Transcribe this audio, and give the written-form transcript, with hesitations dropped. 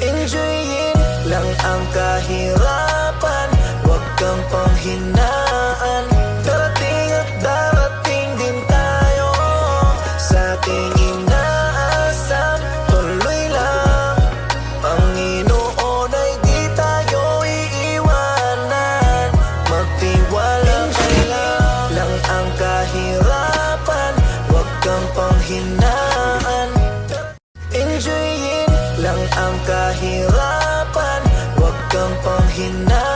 Enjoyin lang ang kahirapan, huwag kang panghinaan. Darating at darating din tayo sa ating inaasam. Tuloy lang, Panginoon ay di tayo iiwanan. Magtiwala ka lang ang kahirapan, huwag kang panghinaan. Enjoyin lang ang kahirapan, huwag kang panghinaan.